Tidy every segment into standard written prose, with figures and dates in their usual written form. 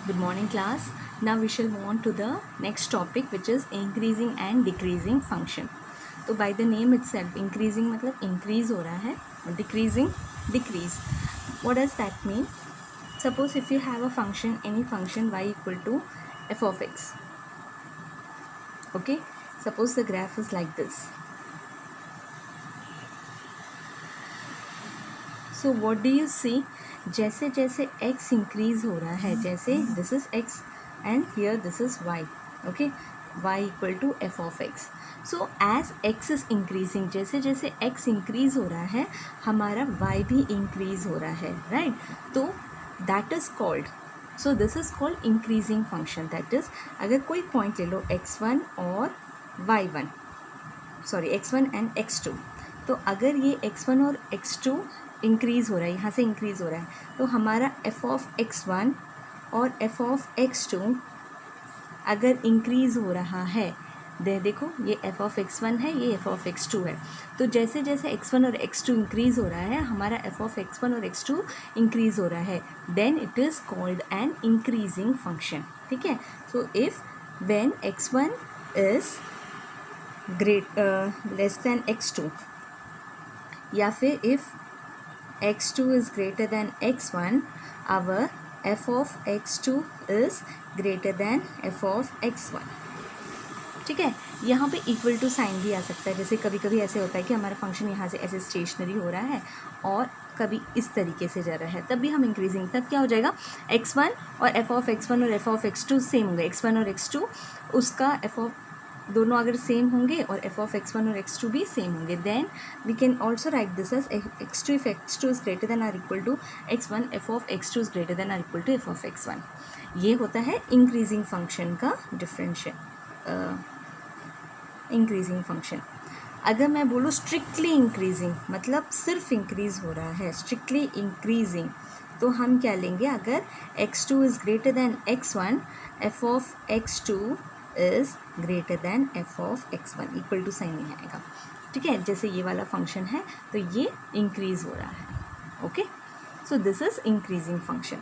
Good morning class. Now we shall move on to the next topic, which is increasing and decreasing function. तो by the name itself, increasing मतलब increase हो रहा है और decreasing decrease. What does that mean? Suppose if you have a function, any function y equal to f of x. Okay, suppose the graph is like this. So what do you see? जैसे जैसे x increase हो रहा है, जैसे this is x and here this is y. Okay, y equal to f of x. So as x is increasing, जैसे जैसे x increase हो रहा है, हमारा y भी increase हो रहा है, right? तो that is called, so this is called increasing function. That is, अगर कोई point ले लो x1 और y1, sorry x1 and x2, तो अगर ये x1 और x2 इंक्रीज़ हो रहा है, यहाँ से इंक्रीज़ हो रहा है, तो हमारा f ऑफ x1 और f ऑफ x2 अगर इंक्रीज़ हो रहा है, देखो ये f ऑफ x1 है, ये f ऑफ x2 है, तो जैसे जैसे x1 और x2 इंक्रीज़ हो रहा है, हमारा f ऑफ x1 और x2 इंक्रीज़ हो रहा है, then it is called an increasing function. ठीक है. So if when x1 is less than x2, या फिर if x2 is greater than x1, our f of x2 is greater than f of x1. ठीक है. यहाँ पे equal to sign भी आ सकता है. जैसे कभी कभी ऐसे होता है कि हमारा फंक्शन यहाँ से ऐसे स्टेशनरी हो रहा है और कभी इस तरीके से जा रहा है, तब भी हम इंक्रीजिंग, तब क्या हो जाएगा, x1 और f of x1 और f of x2 सेम होंगे. x1 और x2 उसका f of दोनों अगर सेम होंगे और f of x1 और x2 भी सेम होंगे, then we can also write this as x2 if x2 is greater than or equal to x1, f of x2 is greater than or equal to f of x1. ये होता है increasing function का differential increasing function. अगर मैं बोलूँ strictly increasing, मतलब सिर्फ increase हो रहा है, स्ट्रिक्टली इंक्रीजिंग, तो हम क्या लेंगे, अगर x2 is greater than x1, f of x2 is greater than f of x1, equal to sign नहीं आएगा. ठीक है. जैसे ये वाला फंक्शन है तो ये इंक्रीज़ हो रहा है. Okay, so this is increasing function.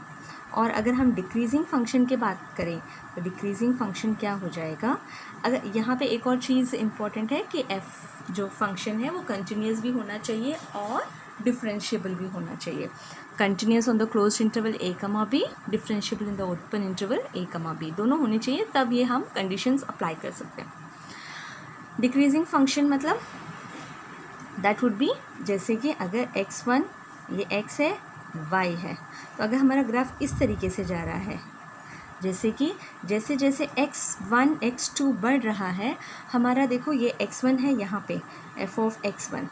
और अगर हम डिक्रीजिंग फंक्शन की बात करें तो डिक्रीजिंग फंक्शन क्या हो जाएगा, अगर यहाँ पे एक और चीज़ इम्पॉर्टेंट है कि f जो फंक्शन है वो कंटिन्यूस भी होना चाहिए और डिफरेंशिएबल भी होना चाहिए. Continuous on the closed interval a कमा b, differentiable in the open interval a कमा b, दोनों होने चाहिए, तब ये हम कंडीशंस अप्लाई कर सकते हैं. डिक्रीजिंग फंक्शन मतलब दैट वुड बी, जैसे कि अगर x1 ये x है, y है, तो अगर हमारा ग्राफ इस तरीके से जा रहा है, जैसे कि जैसे जैसे x1 x2 बढ़ रहा है, हमारा देखो ये x1 है यहाँ पे f ऑफ x1,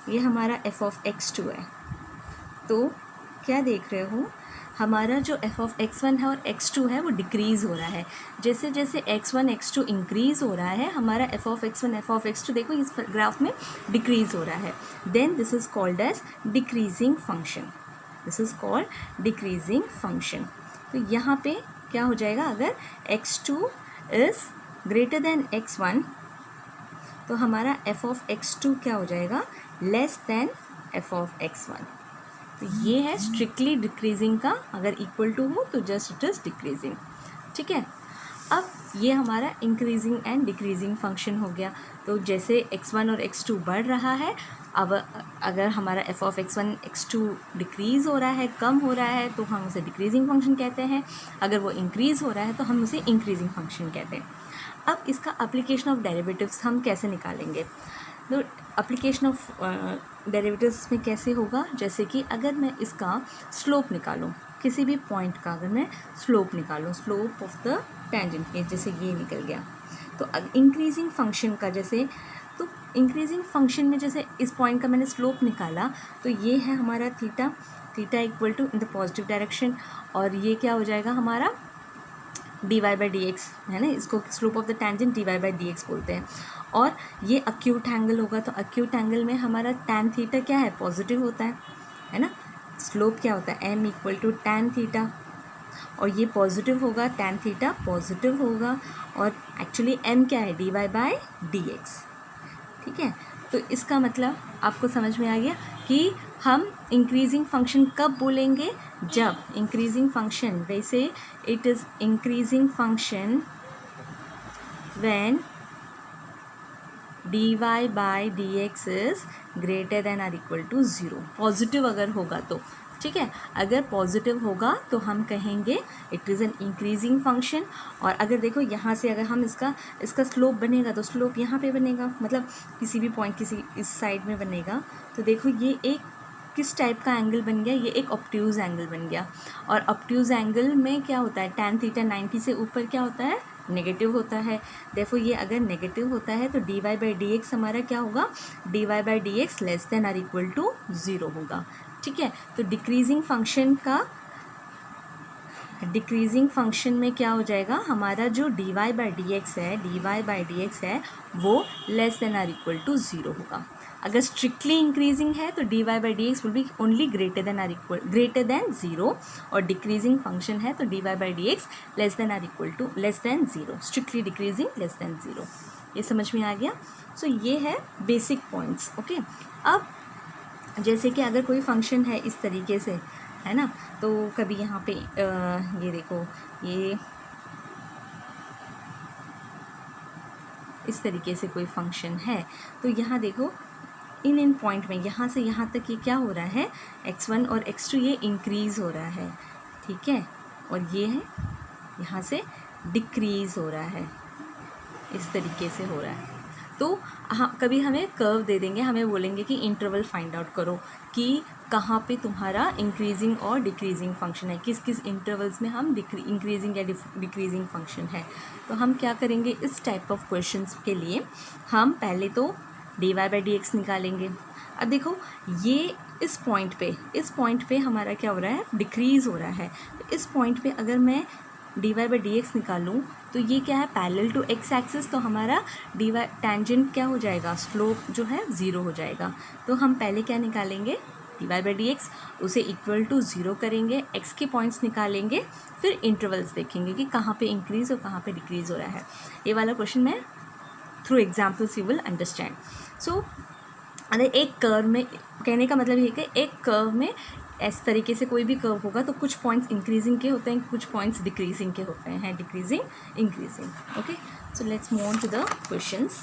ये हमारा f ऑफ x2 है, तो क्या देख रहे हो, हमारा जो f ऑफ x1 है और x2 है वो डिक्रीज़ हो रहा है. जैसे जैसे x1 x2 इंक्रीज़ हो रहा है, हमारा f of x1 f of x2 देखो इस ग्राफ में डिक्रीज़ हो रहा है, then this is called as decreasing function. This is called decreasing function. तो यहाँ पे क्या हो जाएगा, अगर x2 is greater than x1, तो हमारा f ऑफ x2 क्या हो जाएगा, less than f of x1. तो ये है स्ट्रिक्टली डिक्रीजिंग का. अगर इक्वल टू हो तो जस्ट इट इज़ डिक्रीजिंग. ठीक है. अब ये हमारा इंक्रीजिंग एंड डिक्रीजिंग फंक्शन हो गया. तो जैसे x1 और x2 बढ़ रहा है, अब अगर हमारा f of x1 x2 decrease हो रहा है, कम हो रहा है, तो हम उसे डिक्रीजिंग फंक्शन कहते हैं. अगर वो इंक्रीज़ हो रहा है तो हम उसे इंक्रीजिंग फंक्शन कहते हैं. अब इसका एप्लीकेशन ऑफ डेरिवेटिव्स हम कैसे निकालेंगे, तो एप्लीकेशन ऑफ डेरिवेटिव्स में कैसे होगा, जैसे कि अगर मैं इसका स्लोप निकालूं, किसी भी पॉइंट का अगर मैं स्लोप निकालूं, स्लोप ऑफ द टेंजेंट के, जैसे ये निकल गया, तो इंक्रीजिंग फंक्शन का जैसे, तो इंक्रीजिंग फंक्शन में जैसे इस पॉइंट का मैंने स्लोप निकाला, तो ये है हमारा theta, theta equal to in the positive direction, और ये क्या हो जाएगा हमारा dy बाई डी एक्स, है ना, इसको slope of the tangent dy by d x बोलते हैं. और ये अक्यूट एंगल होगा, तो अक्यूट एंगल में हमारा tan थीटा क्या है, पॉजिटिव होता है ना. स्लोप क्या होता है, m equal to tan theta, और ये पॉजिटिव होगा, tan थीटा पॉजिटिव होगा, और एक्चुअली m क्या है, dy बाई डी एक्स. ठीक है. तो इसका मतलब आपको समझ में आ गया कि हम इंक्रीजिंग फंक्शन कब बोलेंगे, जब इंक्रीजिंग फंक्शन, वैसे it is increasing function when dy by dx is greater than or equal to 0, positive अगर होगा तो, ठीक है। अगर पॉजिटिव होगा तो हम कहेंगे it is an increasing function. और अगर देखो यहाँ से अगर हम इसका स्लोप बनेगा तो स्लोप यहाँ पे बनेगा, मतलब किसी भी पॉइंट किसी इस साइड में बनेगा। तो देखो ये एक किस टाइप का एंगल बन गया, ये एक ऑब्ट्यूज़ एंगल बन गया। और ऑब्ट्यूज़ एंगल में क्या होता है, tan थीटा 90 से ऊपर क्या होता है, नेगेटिव होता है। देखो ये अगर नेगेटिव होता है तो dy बाई डी एक्स हमारा क्या होगा, dy by d x less than or equal to 0 होगा, ठीक है। तो डिक्रीजिंग फंक्शन में क्या हो जाएगा, हमारा जो dy बाई डी एक्स है वो less than or equal to 0 होगा। अगर स्ट्रिक्टली इंक्रीजिंग है तो dy by d x will be only greater than 0, और डिक्रीजिंग फंक्शन है तो dy by d x less than 0, strictly decreasing less than 0। ये समझ में आ गया। सो ये है बेसिक पॉइंट्स, ओके। अब जैसे कि अगर कोई फंक्शन है इस तरीके से, है ना, तो कभी यहाँ पे ये देखो, ये इस तरीके से कोई फंक्शन है, तो यहाँ देखो इन पॉइंट में यहाँ से यहाँ तक ये क्या हो रहा है, x1 और x2 ये इंक्रीज़ हो रहा है, ठीक है, और ये है यहाँ से डिक्रीज़ हो रहा है, इस तरीके से हो रहा है। तो हाँ, कभी हमें कर्व दे देंगे, हमें बोलेंगे कि इंटरवल फाइंड आउट करो कि कहाँ पे तुम्हारा इंक्रीजिंग और डिक्रीजिंग फंक्शन है, किस किस इंटरवल्स में हम इंक्रीजिंग या डिक्रीजिंग फंक्शन है। तो हम क्या करेंगे, इस टाइप ऑफ क्वेश्चंस के लिए हम पहले तो dy बाई डी एक्स निकालेंगे। अब देखो ये इस पॉइंट पे हमारा क्या हो रहा है, डिक्रीज़ हो रहा है। तो इस पॉइंट पे अगर मैं dy बाई डी एक्स निकालूँ तो ये क्या है, पैरेलल टू x एक्सिस, तो हमारा dy टेंजेंट क्या हो जाएगा, स्लोप जो है 0 हो जाएगा। तो हम पहले क्या निकालेंगे, dy बाई डी एक्स, उसे इक्वल टू 0 करेंगे, x के पॉइंट्स निकालेंगे, फिर इंटरवल्स देखेंगे कि कहाँ पे इंक्रीज़ और कहाँ पे डिक्रीज़ हो रहा है। ये वाला क्वेश्चन मैं through examples you will understand. So अगर एक कर्व में, कहने का मतलब ये कि एक कर्व में इस तरीके से कोई भी कर्व होगा तो कुछ पॉइंट्स इंक्रीजिंग के होते हैं, कुछ पॉइंट्स डिक्रीजिंग के होते हैं, decreasing increasing. Okay, so let's move on to the questions.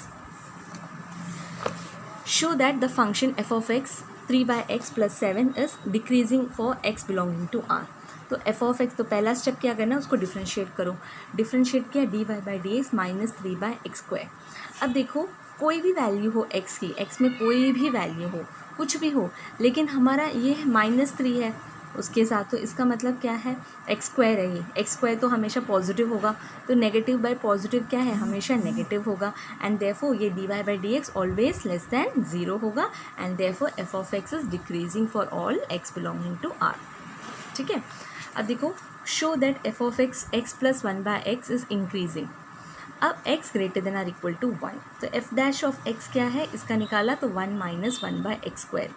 Show that the function f of x 3 by x plus 7 is decreasing for x belonging to R। तो f of x, तो पहला step क्या करना है, उसको differentiate करो। Differentiate किया dy by d x minus 3 by x square. अब देखो कोई भी वैल्यू हो x की, x में कोई भी वैल्यू हो, कुछ भी हो, लेकिन हमारा ये -3 है उसके साथ, तो इसका मतलब क्या है, एक्स स्क्वायर है ये, एक्स स्क्वायर तो हमेशा पॉजिटिव होगा, तो नेगेटिव बाय पॉजिटिव क्या है, हमेशा नेगेटिव होगा, एंड देयरफॉर ये dy by d x always less than 0 होगा, and therefore f of x is decreasing for all x belonging to R। ठीक है, अब देखो show that f of x plus 1 by x is increasing. अब x greater than or equal to 1, तो f dash of x क्या है, इसका निकाला तो 1 माइनस 1 बाई एक्स स्क्वायर।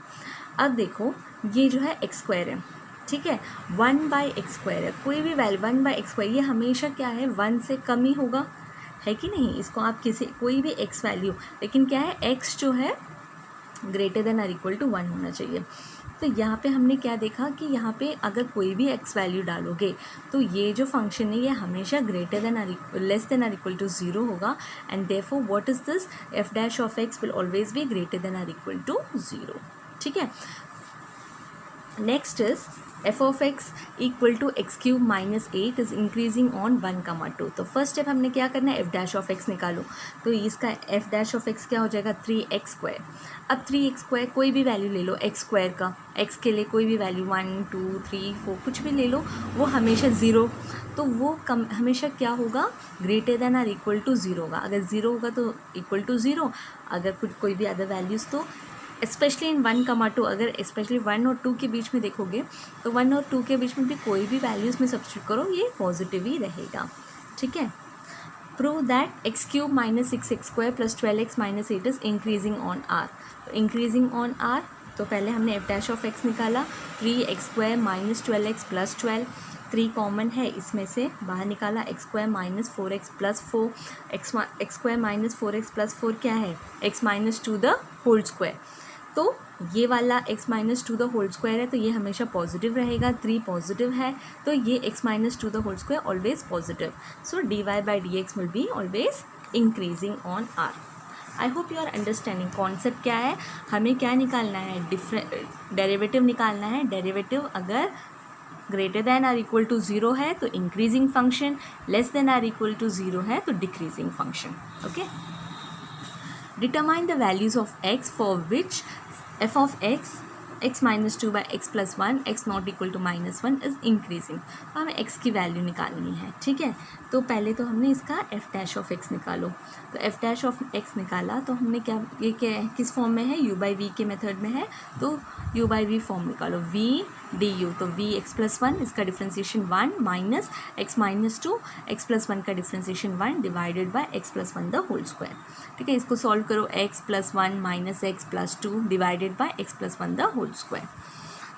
अब देखो ये जो है x स्क्वायर है, ठीक है, 1 बाई एक्स स्क्वायर है, कोई भी वैल्यू 1 बाई एक्स स्क्वायर ये हमेशा क्या है, 1 से कम ही होगा, है कि नहीं। इसको आप कोई भी x वैल्यू, लेकिन क्या है, x जो है greater than or equal to 1 होना चाहिए। तो यहाँ पे हमने क्या देखा कि यहाँ पे अगर कोई भी x वैल्यू डालोगे तो ये जो फंक्शन है ये हमेशा greater than less than or equal to 0 होगा, and therefore what is this, f dash of x will always be greater than or equal to 0। ठीक है, next is f of x equal to x cube minus 8 is increasing on 1, 2। तो first step हमने क्या करना है, f dash of x निकालो, तो इसका f डैश ऑफ x क्या हो जाएगा, 3x स्क्वायर। अब 3x स्क्वायर कोई भी वैल्यू ले लो x स्क्वायर का, x के लिए कोई भी वैल्यू 1, 2, 3, 4 कुछ भी ले लो, वो हमेशा 0, तो वो हमेशा क्या होगा, greater than or equal to 0 होगा। अगर 0 होगा तो इक्वल टू 0, अगर कुछ कोई भी अदर वैल्यूज़, तो स्पेशली इन 1, 2, अगर स्पेशली 1 और 2 के बीच में देखोगे तो 1 और 2 के बीच में भी कोई भी वैल्यूज़ में सब्स्टिट्यूट करो ये पॉजिटिव ही रहेगा। ठीक है, prove that x cube minus 6x square plus 12x minus 8 is increasing on R। तो इंक्रीजिंग ऑन R, तो पहले हमने f डैश ऑफ x निकाला, 3x square minus 12x plus 12, 3 common है इसमें से बाहर निकाला, x square minus 4x plus 4, x square minus 4x plus 4 क्या है, x minus 2 the whole square. तो ये वाला x minus two the whole square है तो ये हमेशा पॉजिटिव रहेगा, 3 पॉजिटिव है तो ये x minus two the whole square always positive. So dy by d x will be always increasing on r. I hope you are understanding. Concept क्या है, हमें क्या निकालना है, डेरिवेटिव निकालना है. डेरिवेटिव अगर greater than or equal to 0 है तो increasing function, less than or equal to 0 है तो decreasing function. Okay. Determine the values of x for which f of x minus two by x plus one, x not equal to minus one is increasing. तो हमें x की value निकालनी है. ठीक है, तो पहले तो हमने इसका f डैश ऑफ x निकालो. तो f डैश ऑफ x निकाला तो हमने क्या, ये क्या है, किस फॉर्म में है, u बाई वी के मेथड में है तो u बाई वी फॉर्म निकालो. v डी यू, तो v x प्लस वन इसका differentiation 1 minus x minus two x plus one का differentiation 1 divided by x plus one the whole square. ठीक है, इसको सॉल्व करो. x plus one minus x plus two divided by x plus one the whole square.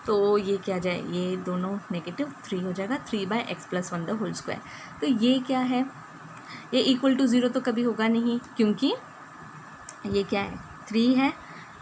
तो ये क्या जाए, ये दोनों नेगेटिव 3 हो जाएगा, 3 by x plus one the whole square. तो ये क्या है, ये इक्वल टू 0 तो कभी होगा नहीं क्योंकि ये क्या है, 3 है,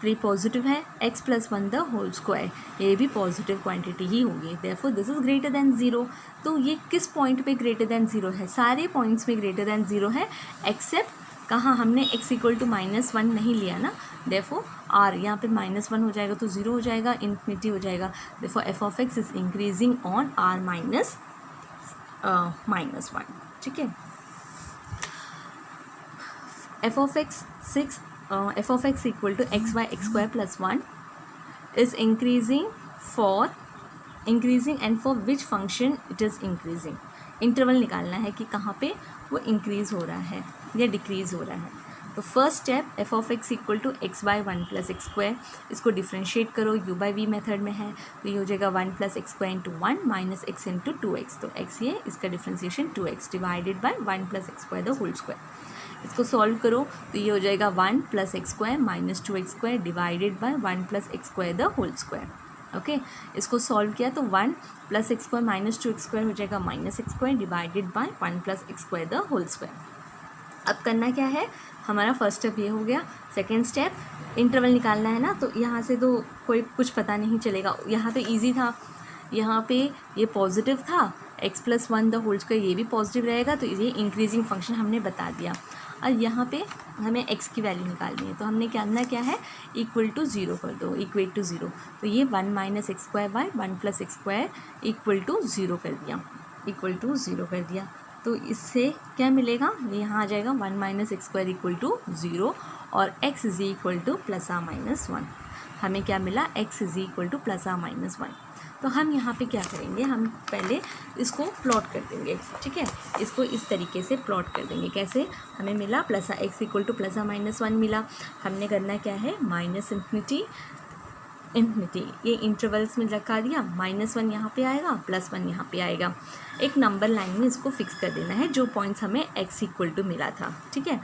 3 पॉजिटिव है, x plus one the whole square ये भी पॉजिटिव क्वांटिटी ही होगी. Therefore this is greater than 0. तो ये किस पॉइंट पे ग्रेटर दैन 0 है, सारे पॉइंट्स में ग्रेटर दैन 0 है एक्सेप्ट कहाँ, हमने x equal to minus one नहीं लिया ना. देयरफॉर r यहाँ पे माइनस वन हो जाएगा तो 0 हो जाएगा, इन्फिनिटी हो जाएगा. Therefore f of x is increasing on r minus one. ठीक है, f of x equal to x by x square plus 1 is increasing and for which function it is increasing. Interval निकालना है कि कहाँ पे वो इंक्रीज़ हो रहा है या डिक्रीज़ हो रहा है. तो first step f of x equal to x by one plus x square, इसको डिफ्रेंशिएट करो, u बाई वी मेथड में है तो ये हो जाएगा 1 plus x square into 1 minus x into 2x. तो x ये, इसका differentiation 2x divided by 1 plus x square the whole square. इसको सॉल्व करो तो ये हो जाएगा 1 plus x square minus 2x square divided by 1 plus x square the whole square. Okay, इसको सॉल्व किया तो 1 plus x square minus 2x square हो जाएगा minus x square divided by 1 plus x square the whole square. अब करना क्या है, हमारा फर्स्ट स्टेप ये हो गया. सेकेंड स्टेप इंटरवल निकालना है ना, तो यहाँ से तो कोई कुछ पता नहीं चलेगा. यहाँ तो ईजी था, यहाँ पे ये पॉजिटिव था, x plus one the whole square ये भी पॉजिटिव रहेगा तो ये इंक्रीजिंग फंक्शन हमने बता दिया. और यहाँ पे हमें x की वैल्यू निकालनी है तो हमने करना क्या है, इक्वल टू 0 कर दो, इक्वेट टू 0. तो ये 1 minus x square by 1 plus x square equal to 0 कर दिया, इक्वल टू 0 कर दिया. तो इससे क्या मिलेगा, ये यहाँ आ जाएगा 1 minus x square equal to 0 और x is equal to plus or minus 1. हमें क्या मिला, x is equal to plus or minus 1. तो हम यहाँ पे क्या करेंगे, हम पहले इसको प्लॉट कर देंगे. ठीक है, इसको इस तरीके से प्लॉट कर देंगे. कैसे, हमें मिला plus x equal to plus minus 1 मिला. हमने करना क्या है, माइनस इन्फिनिटी ये इंटरवल्स में रखा दिया. -1 यहाँ पे आएगा, +1 यहाँ पे आएगा. एक नंबर लाइन में इसको फिक्स कर देना है जो पॉइंट्स हमें x इक्वल टू मिला था. ठीक है,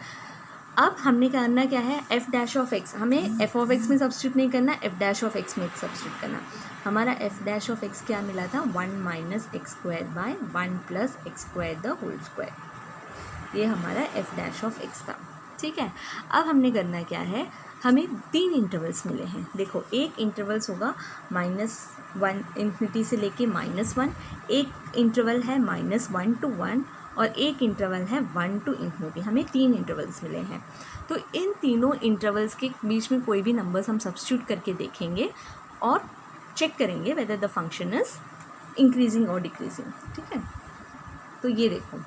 अब हमने करना क्या है, f डैश ऑफ x, हमें f ऑफ x में सब्स्टिट्यूट नहीं करना, f डैश ऑफ x में सब्स्टिट्यूट करना. हमारा f डैश ऑफ x क्या मिला था, 1 minus x square by 1 plus x square the whole square. ये हमारा f डैश ऑफ x था. ठीक है, अब हमने करना क्या है, हमें 3 इंटरवल्स मिले हैं. देखो, एक इंटरवल्स होगा -1 इन्फिनिटी से लेके -1, एक इंटरवल है -1 to 1 और एक इंटरवल है 1 to इन्फिनिटी. हमें 3 इंटरवल्स मिले हैं. तो इन तीनों इंटरवल्स के बीच में कोई भी नंबर्स हम सब्स्टिट्यूट करके देखेंगे और चेक करेंगे whether the function is increasing और डिक्रीजिंग. ठीक है, तो ये देखो,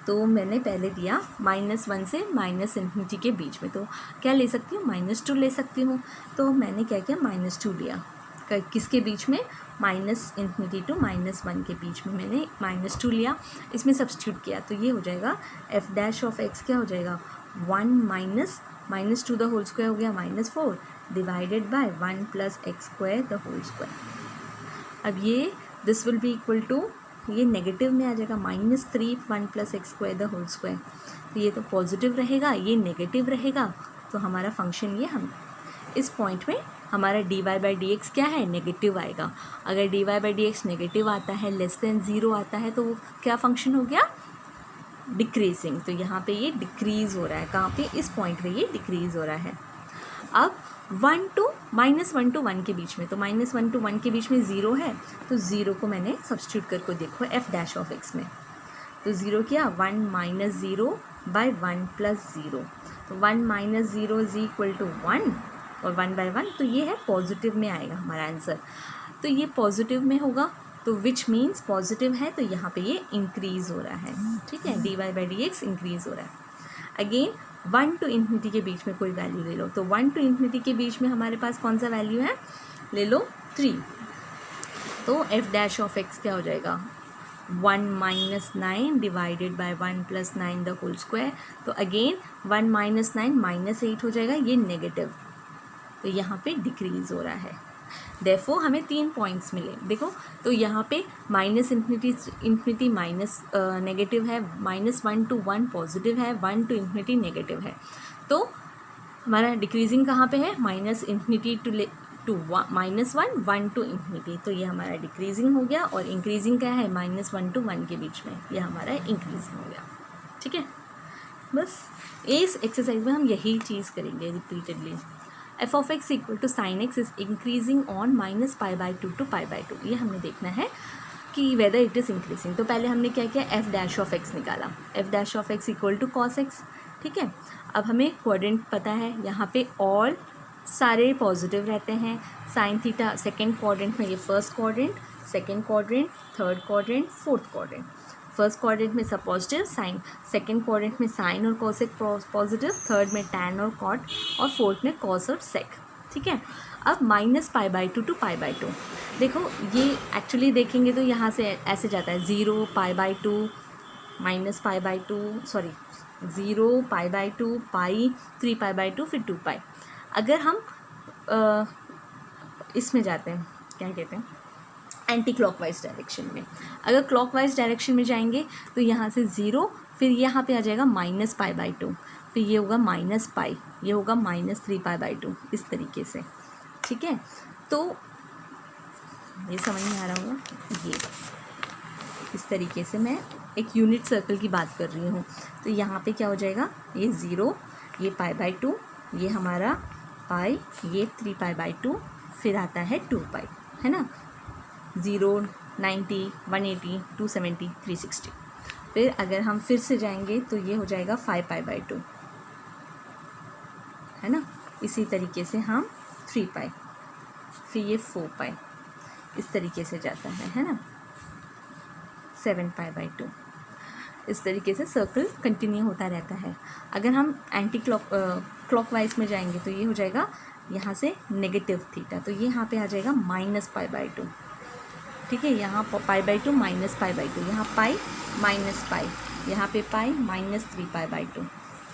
तो मैंने पहले दिया -1 से -इन्फिनिटी के बीच में, तो क्या ले सकती हूँ, -2 ले सकती हूँ. तो मैंने क्या किया, -2 लिया. किसके बीच में, -इन्फिनिटी टू -1 के बीच में मैंने -2 लिया, इसमें सब्स्टिट्यूट किया. तो ये हो जाएगा f डैश ऑफ x क्या हो जाएगा, 1 minus two the whole square हो गया -4 divided by 1 plus x square the whole square. अब ये this will be equal to, ये नेगेटिव में आ जाएगा -3 1 plus x square the whole square. तो ये तो पॉजिटिव रहेगा, ये नेगेटिव रहेगा. तो हमारा फंक्शन ये, हम इस पॉइंट में हमारा dy बाई डी एक्स क्या है, नेगेटिव आएगा. अगर dy by d x negative आता है, लेस देन 0 आता है, तो वो क्या फंक्शन हो गया, डिक्रीजिंग. तो यहाँ पे ये डिक्रीज़ हो रहा है, कहाँ पे, इस पॉइंट पे ये डिक्रीज़ हो रहा है. अब 1 to -1 के बीच में, तो -1 to 1 के बीच में 0 है, तो 0 को मैंने सब्स्टिट्यूट करके देखो f डैश ऑफ x में, तो 0 किया 1 - 0 बाय 1 + 0, तो 1 - 0 इज इक्वल टू 1 और 1/1, तो ये है पॉजिटिव में आएगा हमारा आंसर। तो ये पॉजिटिव में होगा, तो विच मीन्स पॉजिटिव है, तो यहाँ पे ये इंक्रीज़ हो रहा है, ठीक है, dy/dx इंक्रीज़ हो रहा है। अगेन 1 to ∞ के बीच में कोई वैल्यू ले लो, तो 1 to ∞ के बीच में हमारे पास कौन सा वैल्यू है, ले लो 3, तो f डैश ऑफ x क्या हो जाएगा, 1 - 9 divided by 1 + 9 the whole square, तो अगेन 1 - 9 -8 हो जाएगा, ये नेगेटिव, तो यहाँ पे डिक्रीज़ हो रहा है। देयरफॉर हमें 3 पॉइंट्स मिले, देखो, तो यहाँ पे -∞ माइनस नेगेटिव है, -1 to 1 पॉजिटिव है, 1 to ∞ नेगेटिव है, तो हमारा डिक्रीजिंग कहाँ पे है, -∞ to -1 1 to ∞, तो ये हमारा डिक्रीजिंग हो गया, और इंक्रीजिंग क्या है, -1 to 1 के बीच में, ये हमारा इंक्रीजिंग हो गया, ठीक है। बस इस एक्सरसाइज में हम यही चीज़ करेंगे repeatedly. f of x equal to sine x is increasing on -π/2 to π/2, ये हमने देखना है कि वेदर इट इज़ इंक्रीजिंग। तो पहले हमने क्या किया, f डैश ऑफ x निकाला, f dash of x equal to cos x, ठीक है। अब हमें क्वाड्रेंट पता है, यहाँ पे ऑल सारे पॉजिटिव रहते हैं, साइन थीटा सेकेंड क्वाड्रेंट में, ये first quadrant, second quadrant, third quadrant, fourth quadrant, first quadrant में सब पॉजिटिव साइन, सेकेंड क्वाड्रेंट में साइन और कॉसेक पॉजिटिव, थर्ड में टैन और कॉट, और फोर्थ में कॉस और सेक, ठीक है। अब -π/2 to π/2, देखो ये एक्चुअली देखेंगे तो यहाँ से ऐसे जाता है 0 π/2 -π/2 सॉरी 0 π/2 पाई 3 π/2 फिर 2 पाई। अगर हम इसमें जाते हैं, क्या कहते हैं, एंटी क्लॉकवाइज डायरेक्शन में, अगर क्लॉकवाइज डायरेक्शन में जाएंगे तो यहाँ से 0, फिर यहाँ पे आ जाएगा -π/2, फिर ये होगा -π, ये होगा -3 π/2, इस तरीके से, ठीक है। तो ये समझ में आ रहा होगा, ये इस तरीके से मैं एक यूनिट सर्कल की बात कर रही हूँ। तो यहाँ पे क्या हो जाएगा, ये 0, ये π/2, ये हमारा पाई, ये 3 π/2, फिर आता है 2 पाई, है ना, 0 90 180 270 360। फिर अगर हम फिर से जाएंगे तो ये हो जाएगा 5 π/2, है ना, इसी तरीके से हम 3 पाई, फिर ये 4 पाई, इस तरीके से जाता है ना, 7 π/2, इस तरीके से सर्कल कंटिन्यू होता रहता है। अगर हम एंटी क्लॉकवाइज में जाएंगे तो ये हो जाएगा यहाँ से नेगेटिव थीटा, तो ये यहाँ पे आ जाएगा -π/2, ठीक है, यहाँ π/2 -π/2, यहाँ पाई माइनस पाई, यहाँ पे पाई -3 π/2,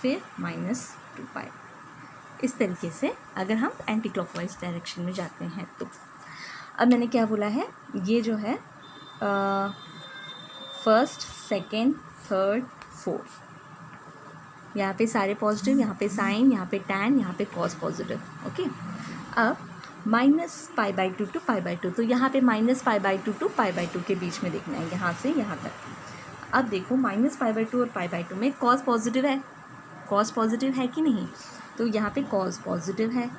फिर -2 पाई, इस तरीके से अगर हम एंटी क्लॉकवाइज डायरेक्शन में जाते हैं तो। अब मैंने क्या बोला है, ये जो है फर्स्ट सेकेंड थर्ड फोर्थ, यहाँ पे सारे पॉजिटिव, यहाँ पे साइन, यहाँ पे टैन, यहाँ पे कॉस पॉजिटिव, ओके। अब -π/2 to π/2, तो यहाँ पे -π/2 to π/2 के बीच में देखना है, यहाँ से यहाँ तक। अब देखो -π/2 और π/2 में कॉस पॉजिटिव है, कॉस पॉजिटिव है कि नहीं, तो यहाँ पे कॉस पॉजिटिव है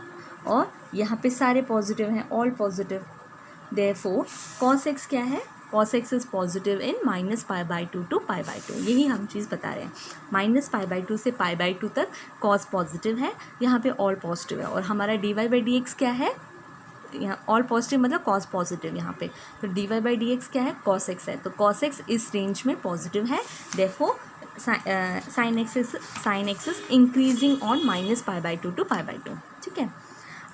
और यहाँ पे सारे पॉजिटिव हैं, all positive, therefore cos x क्या है, cos x is positive in -π/2 to π/2, यही हम चीज़ बता रहे हैं। -π/2 से π/2 तक कॉस पॉजिटिव है, यहाँ पे ऑल पॉजिटिव है, और हमारा dy/dx क्या है, यहाँ ऑल पॉजिटिव मतलब कॉस पॉजिटिव यहाँ पे, तो dy/dx क्या है, कॉस एक्स है, तो कॉस एक्स इस रेंज में पॉजिटिव है, therefore sine x is increasing on -π/2 to π/2, ठीक है।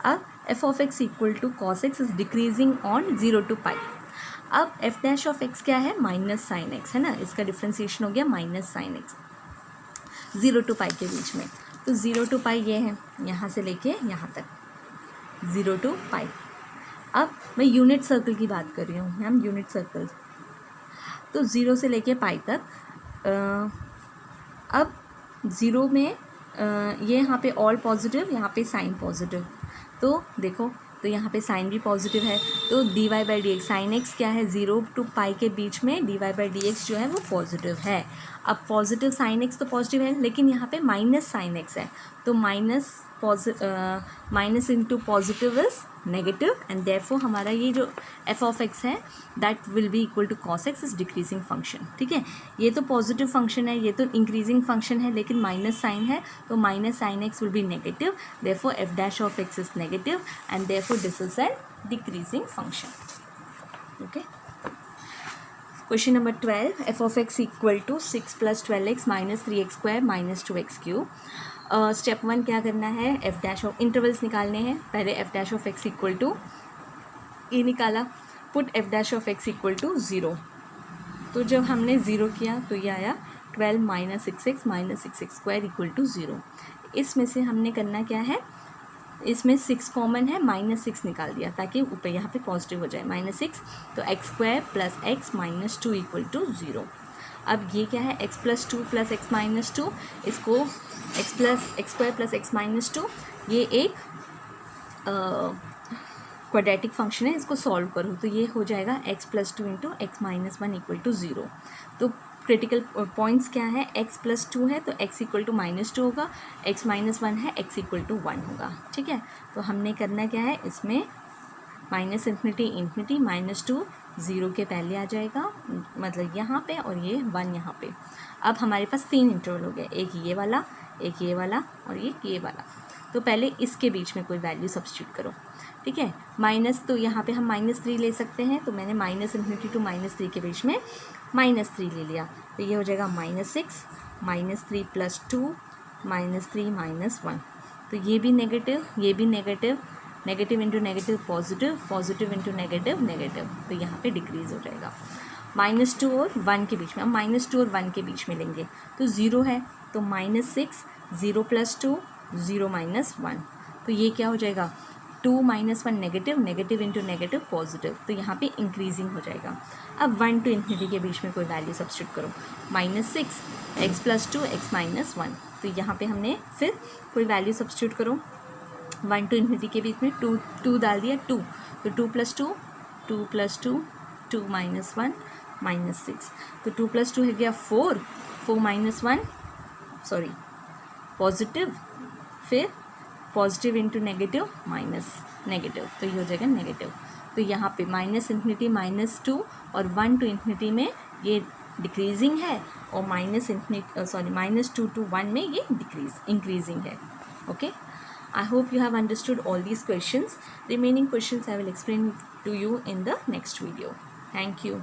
अब f of x equal to cos x is decreasing on 0 to π। अब f डैश ऑफ x क्या है, -sin x, है ना, इसका डिफ्रेंसिएशन हो गया -sin x 0 to π के बीच में, तो 0 to π ये है, यहाँ से लेके यहाँ तक 0 to π। अब मैं यूनिट सर्कल की बात कर रही हूँ, हम यूनिट सर्कल, तो 0 से लेके पाई तक, अब 0 में ये यहाँ पे ऑल पॉजिटिव, यहाँ पे साइन पॉजिटिव, तो देखो तो यहाँ पे साइन भी पॉजिटिव है, तो dy by d x, sine x क्या है 0 to पाई के बीच में dy बाई डी एक्स जो है वो पॉजिटिव है। अब पॉजिटिव साइन एक्स तो पॉजिटिव है, लेकिन यहाँ पे माइनस साइन एक्स है, तो minus into positive is negative, and therefore हमारा ये जो एफ ऑफ एक्स है that will be equal to cos x is decreasing function. ठीक है, ये तो पॉजिटिव फंक्शन है, ये तो इंक्रीजिंग फंक्शन है, लेकिन माइनस साइन है, तो minus sine x will be negative, therefore f dash of x is negative, and therefore this is an decreasing function. Okay, question number 12, f of x equal to 6 + 12x - 3x square - 2x cube. Step 1 क्या करना है, F dash of intervals निकालने हैं। पहले F dash of x equal to A निकाला, put F dash of x equal to 0। तो जब हमने 0 किया तो ये आया 12 - 6x - 6x square equal to 0। इसमें से हमने करना क्या है, इसमें 6 कॉमन है, -6 निकाल दिया ताकि ऊपर यहाँ पे पॉजिटिव हो जाए, -6, तो x square plus x - 2 equal to 0। अब ये क्या है, x + 2 + x - 2, इसको x स्क्वायर प्लस x - 2, ये एक क्वाड्रेटिक फंक्शन है, इसको सॉल्व करो तो ये हो जाएगा x + 2 × x - 1 इक्वल टू 0। तो क्रिटिकल पॉइंट्स क्या है, x + 2 है तो x इक्वल टू -2 होगा, x - 1 है x इक्वल टू 1 होगा। ठीक है, तो हमने करना क्या है, इसमें -∞ -2 0 के पहले आ जाएगा, मतलब यहाँ पे, और ये 1 यहाँ पे। अब हमारे पास 3 इंटरवल हो गए, एक ये वाला, एक ये वाला और ये वाला। तो पहले इसके बीच में कोई वैल्यू सब्स्टिट्यूट करो। ठीक है, माइनस, तो यहाँ पे हम -3 ले सकते हैं, तो मैंने -∞ to -3 के बीच में -3 ले लिया, तो ये हो जाएगा -6 -3 + 2 -3 -1। तो ये भी नेगेटिव, ये भी negative, negative into negative positive, positive into negative negative, तो यहाँ पे डिक्रीज़ हो जाएगा। -2 और 1 के बीच में, हम -2 और 1 के बीच में लेंगे तो 0 है, तो -6 0 + 2 0 - 1, तो ये क्या हो जाएगा 2 - 1 negative, negative into negative positive, तो यहाँ पे इंक्रीजिंग हो जाएगा। अब 1 to ∞ के बीच में कोई वैल्यू सब्स्टिट्यूट करो, -6 x + 2 x - 1, तो यहाँ पे हमने फिर कोई वैल्यू सब्स्टिट्यूट करो, 1 to ∞ के बीच में 2 डाल दिया, 2, तो 2 + 2 2 + 2 2 - 1 -6, तो 2 + 2 है गया 4 4 - 1 सॉरी पॉजिटिव, फिर positive into negative minus negative, तो ये हो जाएगा नेगेटिव। तो यहाँ पे -∞ -2 और 1 to ∞ में ये डिक्रीजिंग है, और -2 to 1 में ये इंक्रीजिंग है। Okay, I hope you have understood all these questions. Remaining questions I will explain to you in the next video. Thank you.